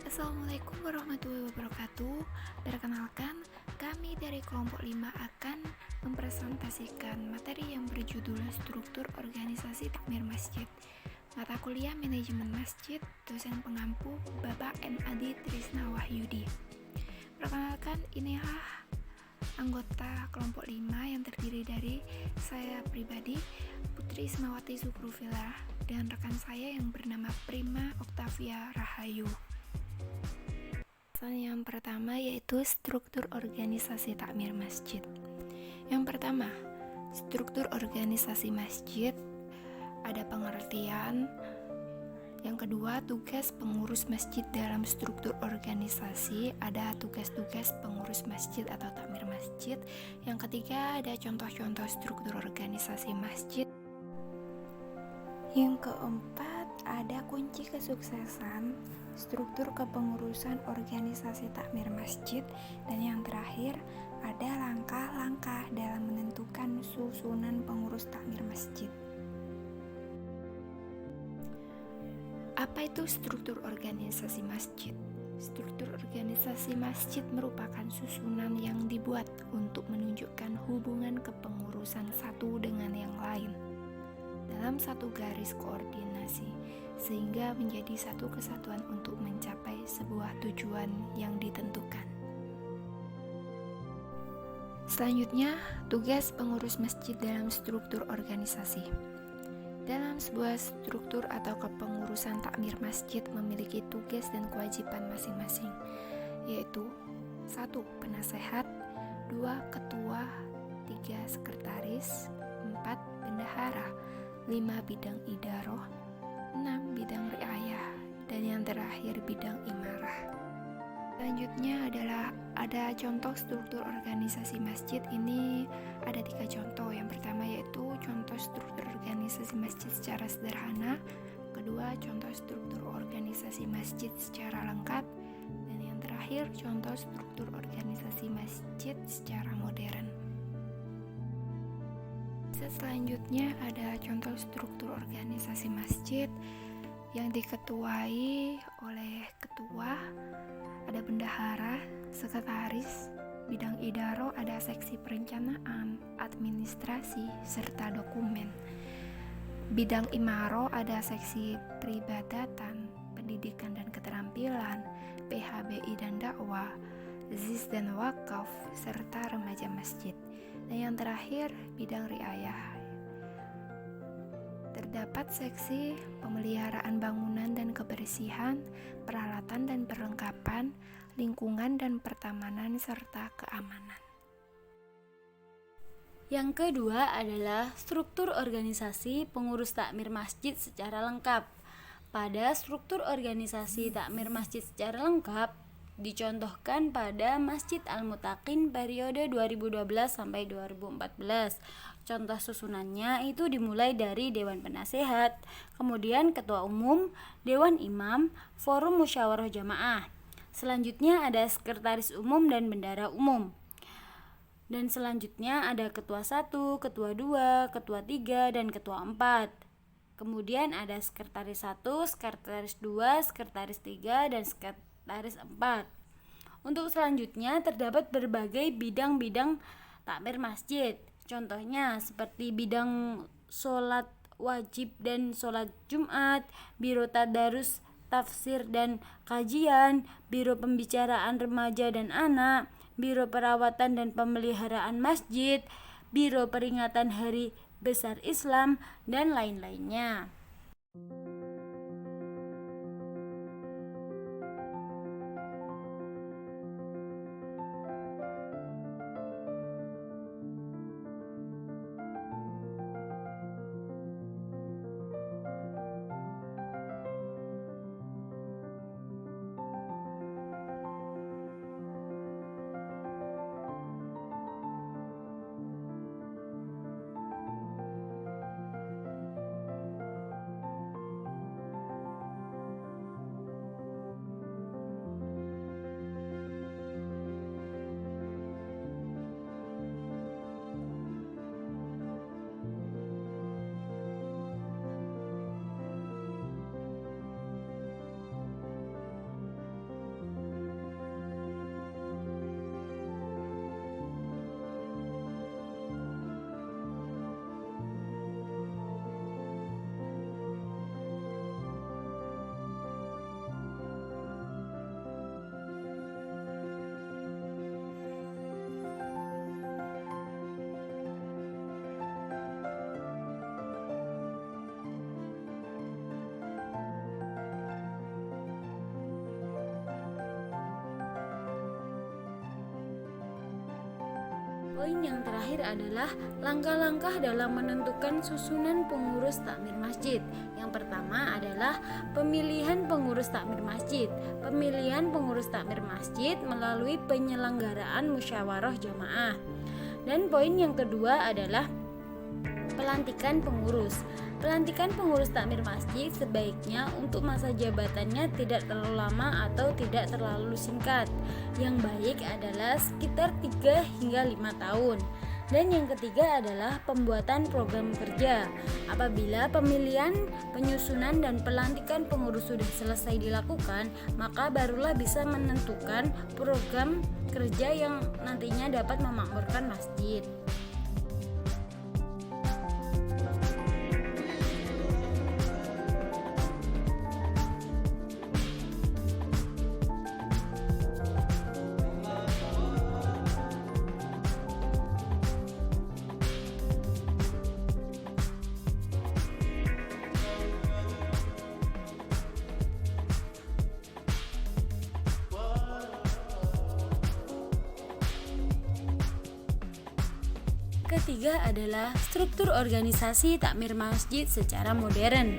Assalamualaikum warahmatullahi wabarakatuh. Perkenalkan, kami dari kelompok 5 akan mempresentasikan materi yang berjudul Struktur Organisasi Takmir Masjid. Mata kuliah Manajemen Masjid, dosen pengampu Bapak M. Adi Trisna Wahyudi. Perkenalkan, inilah anggota kelompok 5 yang terdiri dari saya pribadi, Putri Ismawati Zukrufila, dan rekan saya yang bernama Prima Oktavia Rahayu. Yang pertama yaitu struktur organisasi takmir masjid. Yang pertama, struktur organisasi masjid ada pengertian. Yang kedua, tugas pengurus masjid dalam struktur organisasi, ada tugas-tugas pengurus masjid atau takmir masjid. Yang ketiga, ada contoh-contoh struktur organisasi masjid. Yang keempat, ada kunci kesuksesan struktur kepengurusan organisasi takmir masjid. Dan yang terakhir, ada langkah-langkah dalam menentukan susunan pengurus takmir masjid. Apa itu struktur organisasi masjid? Struktur organisasi masjid merupakan susunan yang dibuat untuk menunjukkan hubungan kepengurusan satu dengan yang lain dalam satu garis koordinasi, sehingga menjadi satu kesatuan untuk mencapai sebuah tujuan yang ditentukan. Selanjutnya, tugas pengurus masjid dalam struktur organisasi. Dalam sebuah struktur atau kepengurusan takmir masjid memiliki tugas dan kewajiban masing-masing, yaitu 1. Penasehat, 2. Ketua, 3. Sekretaris, 4. Bendahara, 5. Bidang idaroh, 6. Bidang riayah, dan yang terakhir bidang imarah. Selanjutnya adalah ada contoh struktur organisasi masjid. Ini ada 3 contoh. Yang pertama yaitu contoh struktur organisasi masjid secara sederhana. Kedua, contoh struktur organisasi masjid secara lengkap. Dan yang terakhir, contoh struktur organisasi masjid secara modern. Selanjutnya ada contoh struktur organisasi masjid yang diketuai oleh ketua, ada bendahara, sekretaris, bidang idaro, ada seksi perencanaan, administrasi, serta dokumen. Bidang imaro ada seksi peribadatan, pendidikan dan keterampilan, PHBI dan dakwah, ZIS dan wakaf, serta remaja masjid. Dan yang terakhir, bidang riayah. Terdapat seksi pemeliharaan bangunan dan kebersihan, peralatan dan perlengkapan, lingkungan dan pertamanan, serta keamanan. Yang kedua adalah struktur organisasi pengurus takmir masjid secara lengkap. Pada struktur organisasi takmir masjid secara lengkap dicontohkan pada Masjid Al-Mutakin periode 2012 sampai 2014. Contoh susunannya itu dimulai dari Dewan Penasehat, kemudian Ketua Umum, Dewan Imam, Forum Musyawarah Jamaah. Selanjutnya ada Sekretaris Umum dan Bendahara Umum. Dan selanjutnya ada Ketua 1, Ketua 2, Ketua 3, dan Ketua 4. Kemudian ada Sekretaris 1, Sekretaris 2, Sekretaris 3, dan Sekretaris 4. Untuk selanjutnya terdapat berbagai bidang-bidang takmir masjid. Contohnya seperti bidang sholat wajib dan sholat Jumat, biro tadarus, tafsir dan kajian, biro pembicaraan remaja dan anak, biro perawatan dan pemeliharaan masjid, biro peringatan hari besar Islam, dan lain-lainnya. Poin yang terakhir adalah langkah-langkah dalam menentukan susunan pengurus takmir masjid. Yang pertama adalah pemilihan pengurus takmir masjid. Pemilihan pengurus takmir masjid melalui penyelenggaraan musyawarah jamaah. Dan poin yang kedua adalah pelantikan pengurus. Pelantikan pengurus takmir masjid sebaiknya untuk masa jabatannya tidak terlalu lama atau tidak terlalu singkat. Yang baik adalah sekitar 3 hingga 5 tahun. Dan yang ketiga adalah pembuatan program kerja. Apabila pemilihan, penyusunan, dan pelantikan pengurus sudah selesai dilakukan, maka barulah bisa menentukan program kerja yang nantinya dapat memakmurkan masjid. Ketiga adalah struktur organisasi takmir masjid secara modern.